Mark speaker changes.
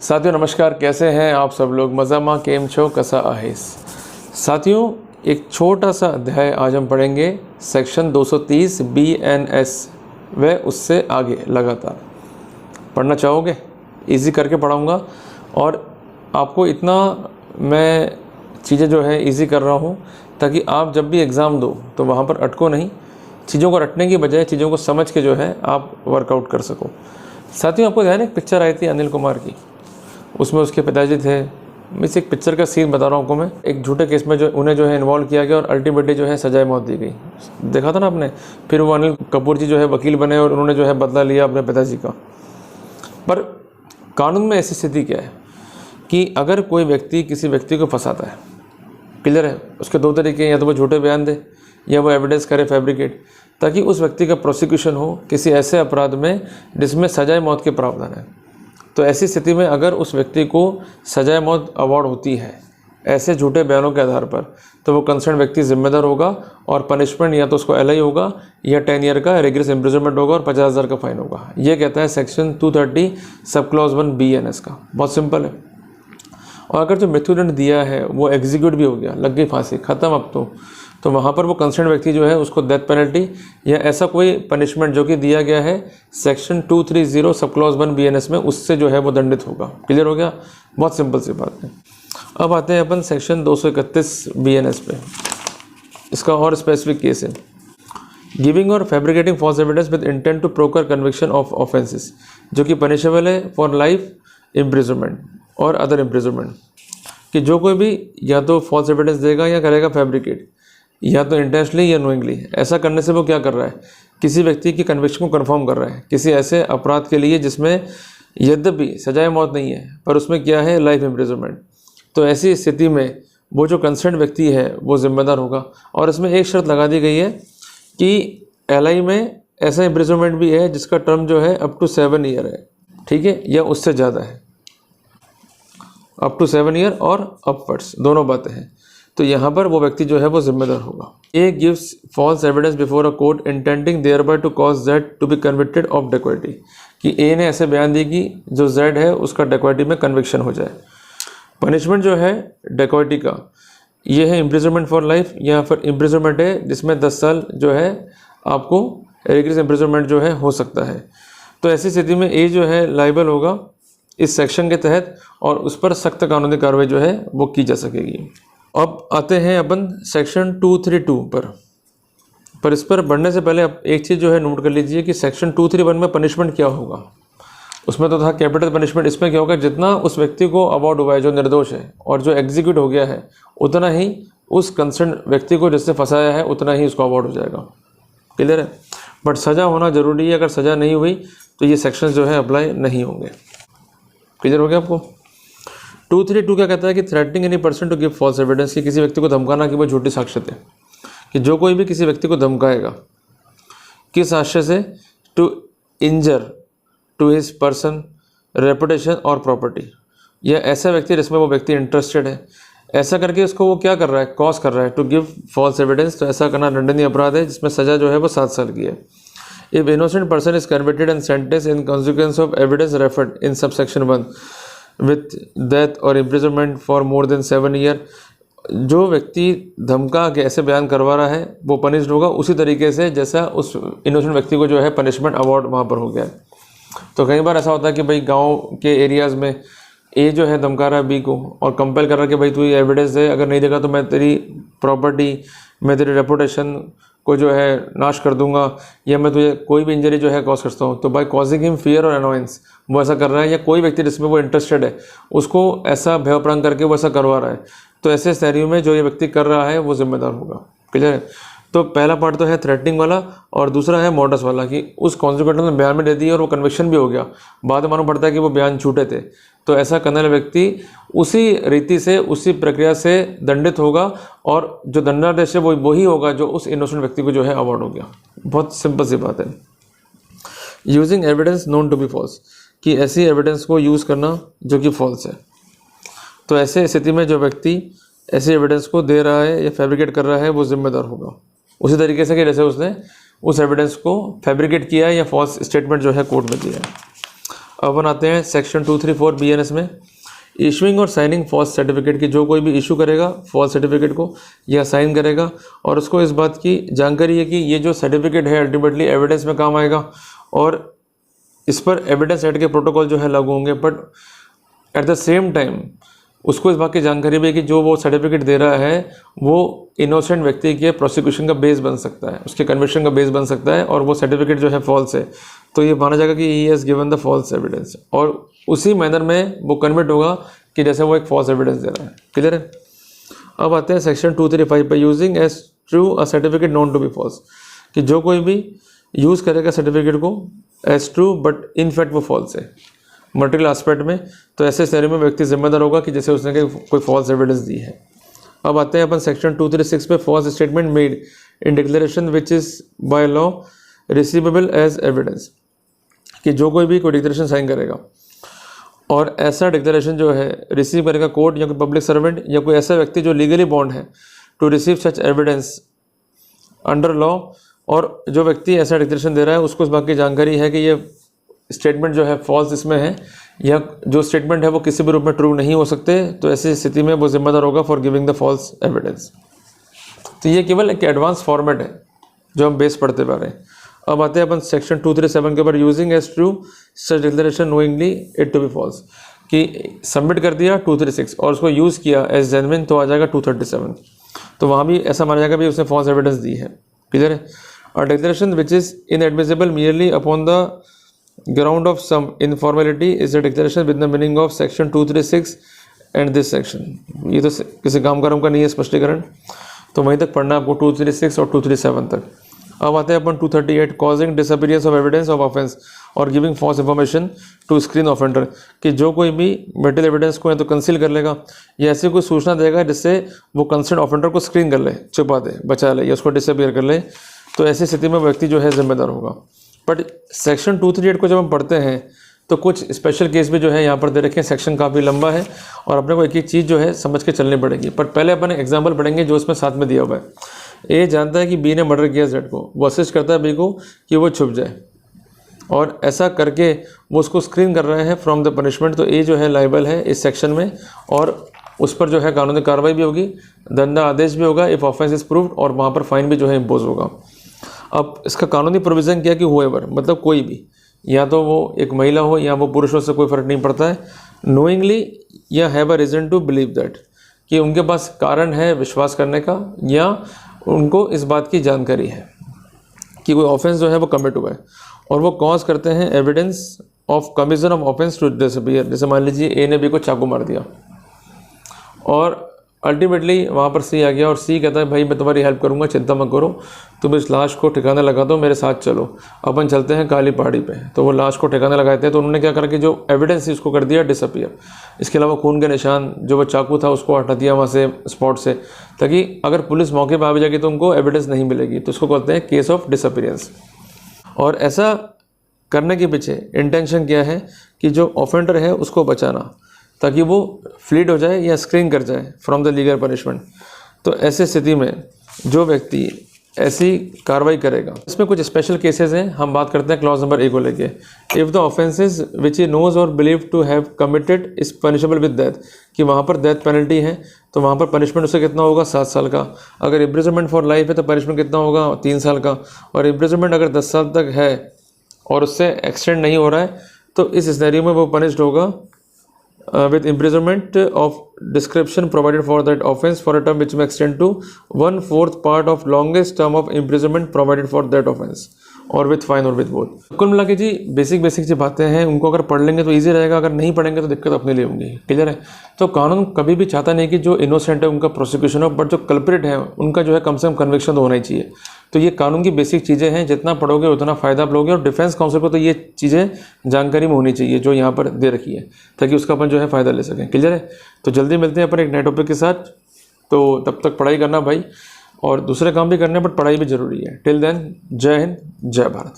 Speaker 1: साथियों नमस्कार, कैसे हैं आप सब लोग। मज़ामा केम छो कसा आहेस। साथियों एक छोटा सा अध्याय आज हम पढ़ेंगे, सेक्शन 230 BNS व उससे आगे लगातार पढ़ना चाहोगे। इजी करके पढ़ाऊँगा और आपको इतना मैं चीज़ें जो है इजी कर रहा हूँ ताकि आप जब भी एग्ज़ाम दो तो वहाँ पर अटको नहीं, चीज़ों को रटने की बजाय चीज़ों को समझ के जो है आप वर्कआउट कर सको। साथियों आपको ध्यान है एक पिक्चर आई थी अनिल कुमार की, उसमें उसके पिताजी थे। मैं इस एक पिक्चर का सीन बता रहा हूँ आपको। मैं एक झूठे केस में जो उन्हें जो है इन्वॉल्व किया गया और अल्टीमेटली जो है सजाए मौत दी गई। देखा था ना आपने। फिर वो अनिल कपूर जी जो है वकील बने और उन्होंने जो है बदला लिया अपने पिताजी का। पर कानून में ऐसी स्थिति क्या है कि अगर कोई व्यक्ति किसी व्यक्ति को फंसाता है, क्लियर है, उसके दो तरीके हैं, या तो वो झूठे बयान दे या वो एविडेंस करे फैब्रिकेट, ताकि उस व्यक्ति का प्रोसिक्यूशन हो किसी ऐसे अपराध में जिसमें सजाए मौत के प्रावधान है। तो ऐसी स्थिति में अगर उस व्यक्ति को सजाए मौत अवार्ड होती है ऐसे झूठे बयानों के आधार पर, तो वो कंसर्न व्यक्ति जिम्मेदार होगा और पनिशमेंट या तो उसको LI होगा या 10 ईयर का रिग्रेस इम्प्रिजनमेंट होगा और 50,000 का फाइन होगा। ये कहता है सेक्शन 230 सब क्लॉज 1 BNS का। बहुत सिंपल है। और अगर जो मृत्युदंड दिया है वो एग्जीक्यूट भी हो गया, लग गई फांसी, ख़त्म अब तो वहाँ पर वो कंसर्न व्यक्ति जो है उसको डेथ पेनल्टी या ऐसा कोई पनिशमेंट जो कि दिया गया है सेक्शन 230 सब क्लॉज 1 BNS में, उससे जो है वो दंडित होगा। क्लियर हो गया। बहुत सिंपल सी बात है। अब आते हैं अपन सेक्शन 231 BNS पे। इसका और स्पेसिफिक केस है, गिविंग और fabricating false evidence with intent to procure conviction of offences, जो कि पनिशेबल है फॉर लाइफ इम्प्रिजनमेंट और अदर इम्प्रिजनमेंट। कि जो कोई भी या तो फॉल्स एविडेंस देगा या करेगा फैब्रिकेट, या तो इंटेंशनली या नोइंगली, ऐसा करने से वो क्या कर रहा है, किसी व्यक्ति की कन्विक्शन को कंफर्म कर रहा है किसी ऐसे अपराध के लिए जिसमें यद्यपि सजाए मौत नहीं है पर उसमें क्या है, लाइफ इम्प्रिजनमेंट। तो ऐसी स्थिति में वो जो कंसर्न व्यक्ति है वो जिम्मेदार होगा। और इसमें एक शर्त लगा दी गई है कि LI में ऐसा इम्प्रिजनमेंट भी है जिसका टर्म जो है अप टू 7 ईयर है, ठीक है, या उससे ज़्यादा है, अप टू 7 ईयर और अपवर्ड्स, दोनों बातें हैं। तो यहाँ पर वो व्यक्ति जो है वो जिम्मेदार होगा। A gives false evidence before a court intending thereby to cause Z to be convicted of dacoity, कि A ने ऐसे बयान दी कि जो Z है उसका dacoity में कन्विक्शन हो जाए। पनिशमेंट जो है dacoity का ये है imprisonment for life, या फिर imprisonment है जिसमें 10 साल जो है आपको rigorous imprisonment जो है हो सकता है। तो ऐसी स्थिति में A जो है लाइबल होगा इस सेक्शन के तहत और उस पर सख्त कानूनी कार्रवाई जो है वो की जा सकेगी। अब आते हैं अपन सेक्शन 232 पर इस पर बढ़ने से पहले अब एक चीज़ जो है नोट कर लीजिए कि सेक्शन 231 में पनिशमेंट क्या होगा। उसमें तो था कैपिटल पनिशमेंट, इसमें क्या होगा, जितना उस व्यक्ति को अवार्ड हुआ है जो निर्दोष है और जो एग्जीक्यूट हो गया है उतना ही उस कंसर्न व्यक्ति को जिससे फंसाया है उतना ही उसको अवार्ड हो जाएगा। क्लियर है। बट सज़ा होना ज़रूरी है, अगर सज़ा नहीं हुई तो ये सेक्शन जो है अप्लाई नहीं होंगे। क्लियर हो गया आपको। 232 क्या कहता है कि threatening any person to give false evidence, कि किसी व्यक्ति को धमकाना कि वो झूठी साक्ष्य दे, कि जो कोई भी किसी व्यक्ति को धमकाएगा किस आशय से, to injure to his person reputation और प्रॉपर्टी, या ऐसा व्यक्ति जिसमें वो व्यक्ति इंटरेस्टेड है, ऐसा करके उसको वो क्या कर रहा है, कॉज कर रहा है टू गिव फॉल्स एविडेंस। तो ऐसा करना दंडनीय अपराध है जिसमें सज़ा जो है वो 7 साल की है। If innocent person is convicted and sentence in consequence of evidence referred in sub section 1 with death और imprisonment for more than 7 year, जो व्यक्ति धमका के ऐसे बयान करवा रहा है वो पनिश्ड होगा उसी तरीके से जैसा उस इनोसेंट व्यक्ति को जो है पनिशमेंट अवार्ड वहाँ पर हो गया है। तो कई बार ऐसा होता है कि भाई गांव के एरियाज़ में A जो है धमका रहा है B को और कंपेल कर रहा है कि भाई तू ये एविडेंस दे, अगर नहीं देगा तो मैं तेरी प्रॉपर्टी, मैं तेरी रेपुटेशन को जो है नाश कर दूंगा, या मैं तुझे कोई भी इंजरी जो है कॉज करता हूँ। तो बाय कॉजिंग हिम फियर और अनोयंस वो ऐसा कर रहा है, या कोई व्यक्ति जिसमें वो इंटरेस्टेड है उसको ऐसा भयप्रंग करके वो ऐसा करवा रहा है। तो ऐसे स्थितियों में जो ये व्यक्ति कर रहा है वो जिम्मेदार होगा। क्लियर है। तो पहला पार्ट तो है थ्रेटनिंग वाला और दूसरा है मॉडस वाला, कि उस कॉन्सिक्वेंस में बयान में दे दिया और वो कन्विक्शन भी हो गया, बाद में मालूम पड़ता है कि वो बयान झूठे थे। तो ऐसा करने वाला व्यक्ति उसी रीति से उसी प्रक्रिया से दंडित होगा और जो दंडादेश है वो वही होगा जो उस इनोसेंट व्यक्ति को जो है अवार्ड हो गया। बहुत सिंपल सी बात है। Using evidence known to be false, कि ऐसी एविडेंस को यूज़ करना जो कि फॉल्स है। तो ऐसे स्थिति में जो व्यक्ति ऐसी एविडेंस को दे रहा है या फैब्रिकेट कर रहा है वो जिम्मेदार होगा, उसी तरीके से कि जैसे उसने उस एविडेंस को फैब्रिकेट किया है या फॉल्स स्टेटमेंट जो है कोर्ट में दिया है। अब अपन आते हैं सेक्शन 234 BNS में, इशूइंग और साइनिंग फॉल्स सर्टिफिकेट की। जो कोई भी इशू करेगा फॉल्स सर्टिफिकेट को या साइन करेगा और उसको इस बात की जानकारी है कि ये जो सर्टिफिकेट है अल्टीमेटली एविडेंस में काम आएगा और इस पर एविडेंस एक्ट के प्रोटोकॉल जो है लागू होंगे, but at the same time उसको इस बात की जानकारी भी है कि जो वो सर्टिफिकेट दे रहा है वो इनोसेंट व्यक्ति के प्रोसिक्यूशन का बेस बन सकता है, उसके कन्विक्शन का बेस बन सकता है और वो सर्टिफिकेट जो है फॉल्स है, तो ये माना जाएगा कि he has given the false evidence और उसी मैनर में वो कन्वर्ट होगा कि जैसे वो एक फॉल्स एविडेंस दे रहा है। क्लियर है। अब आते हैं सेक्शन 235 पर, using as true a certificate known to be false, कि जो कोई भी यूज़ करेगा सर्टिफिकेट को as true but in fact वो फॉल्स है मटेरियल एस्पेक्ट में, तो ऐसे स्थिति में व्यक्ति जिम्मेदार होगा कि जैसे उसने कोई फॉल्स एविडेंस दी है। अब आते हैं अपन सेक्शन 236 पे, false statement made in declaration which is by law receivable as evidence, कि जो कोई भी कोई डिक्लेरेशन साइन करेगा और ऐसा डिक्लेरेशन जो है रिसीव करेगा कोर्ट या कोई पब्लिक सर्वेंट या कोई ऐसा व्यक्ति जो लीगली बॉन्ड है to receive such evidence under law, और जो व्यक्ति ऐसा डिक्लेरेशन दे रहा है उसको इस बात की जानकारी है कि ये स्टेटमेंट जो है फॉल्स इसमें है या जो स्टेटमेंट है वो किसी भी रूप में ट्रू नहीं हो सकते, तो ऐसी स्थिति में वो जिम्मेदार होगा for giving the false evidence. तो ये केवल एक एडवांस फॉर्मेट है जो हम बेस पढ़ते पा रहे हैं। अब आते हैं अपन सेक्शन 237 के ऊपर, using as true such declaration knowingly it to be false, कि सबमिट कर दिया 236 और उसको यूज़ किया एज जेन्युइन तो आ जाएगा 237, तो वहाँ भी ऐसा माना जाएगा भी उसने फॉल्स एविडेंस दी है। क्लियर है। और declaration which is inadmissible merely upon the ground of some informality is a declaration with the meaning of section 236 and this section। ये तो किसी काम कर्म का नहीं है स्पष्टीकरण, तो वहीं तक पढ़ना आपको 236 और 237 तक। अब आते हैं अपन 238, causing disappearance of evidence of offense और giving false information to screen offender, कि जो कोई भी मेटेरियल एविडेंस को या तो कंसील कर लेगा या ऐसी कोई सूचना देगा जिससे वो कंसर्न ऑफेंडर को स्क्रीन कर ले, छुपा दे, बचा ले या उसको डिसअपियर कर ले, तो ऐसी स्थिति में व्यक्ति जो है जिम्मेदार होगा। बट सेक्शन 238 को जब हम पढ़ते हैं तो कुछ स्पेशल केस भी जो है यहाँ पर दे रखे हैं। सेक्शन काफ़ी लंबा है और अपने को एक एक चीज़ जो है समझ के चलनी पड़ेगी, पर पहले अपन एग्जांपल पढ़ेंगे जो इसमें साथ में दिया हुआ है। ए जानता है कि बी ने मर्डर किया जेड को, वो असिस्ट करता है बी को कि वो छुप जाए और ऐसा करके वो उसको स्क्रीन कर रहे हैं फ्रॉम द पनिशमेंट, तो ए जो है लाइबल है इस सेक्शन में और उस पर जो है कानूनी कार्रवाई भी होगी, दंड आदेश भी होगा इफ़ ऑफेंस इज प्रूव्ड, और वहाँ पर फाइन भी जो है इम्पोज होगा। अब इसका कानूनी प्रोविज़न क्या कि हुएवर मतलब कोई भी, या तो वो एक महिला हो या वो पुरुष हो, से कोई फ़र्क नहीं पड़ता है, नोइंगली या have a reason to believe that, कि उनके पास कारण है विश्वास करने का या उनको इस बात की जानकारी है कि कोई ऑफेंस जो है वो कमिट हुआ है और वो कॉज करते हैं evidence of commission of offence to disappear. जैसे मान लीजिए ए ने बी को चाकू मार दिया और अल्टीमेटली वहाँ पर सी आ गया और सी कहता है भाई मैं तुम्हारी हेल्प करूँगा, चिंता मत करो, तुम इस लाश को ठिकाने लगा दो, मेरे साथ चलो, अपन चलते हैं काली पहाड़ी पे। तो वो लाश को ठिकाने लगाते हैं, तो उन्होंने क्या करा कि जो एविडेंस थी उसको कर दिया डिसअपियर। इसके अलावा खून के निशान, जो वो चाकू था उसको हटा दिया वहाँ से स्पॉट से, ताकि अगर पुलिस मौके पर आ भी जाएगी तो उनको एविडेंस नहीं मिलेगी, तो उसको कहते हैं केस ऑफ डिसअपियरेंस। और ऐसा करने के पीछे इंटेंशन क्या है कि जो ऑफेंडर है उसको बचाना, ताकि वो फ्लीड हो जाए या स्क्रीन कर जाए फ्रॉम द लीगल पनिशमेंट। तो ऐसे स्थिति में जो व्यक्ति ऐसी कार्रवाई करेगा, इसमें कुछ स्पेशल केसेस हैं, हम बात करते हैं क्लॉज नंबर ए को लेके। If the offences which he knows और believe to have committed is punishable with death, कि वहाँ पर डेथ पेनल्टी है तो वहाँ पर पनिशमेंट उससे कितना होगा 7 साल का। अगर इम्प्रिजनमेंट फॉर लाइफ है तो पनिशमेंट कितना होगा 3 साल का। और इम्प्रिजनमेंट अगर 10 साल तक है और उससे एक्सटेंड नहीं हो रहा है तो इस सिनेरियो में वो पनिश्ड होगा with imprisonment of description provided for that offense for a term which may extend to 1/4 part of longest term of imprisonment provided for that offense और विथ फाइन और विथ बोथ। कुल मिला के जी basic जो बातें हैं उनको अगर पढ़ लेंगे तो ईजी रहेगा, अगर नहीं पढ़ेंगे तो दिक्कत अपने लिए होंगी। क्लियर है। तो कानून कभी भी चाहता नहीं कि जो इनोसेंट है उनका प्रोसिक्यूशन हो, बट जो कल्प्रिट है उनका जो है कम से कम कन्विक्शन तो होना ही चाहिए। तो ये कानून की बेसिक चीज़ें हैं, जितना पढ़ोगे उतना फ़ायदा आप लोगे। और डिफेंस काउंसिल को तो ये चीज़ें जानकारी में होनी चाहिए जो यहाँ पर दे रखी है, ताकि उसका अपन जो है फ़ायदा ले सकें। क्लियर है। तो जल्दी मिलते हैं अपन एक नए टॉपिक के साथ। तो तब तक पढ़ाई करना भाई, और दूसरे काम भी करने, बट पढ़ाई भी ज़रूरी है। टिल देन, जय हिंद, जय भारत।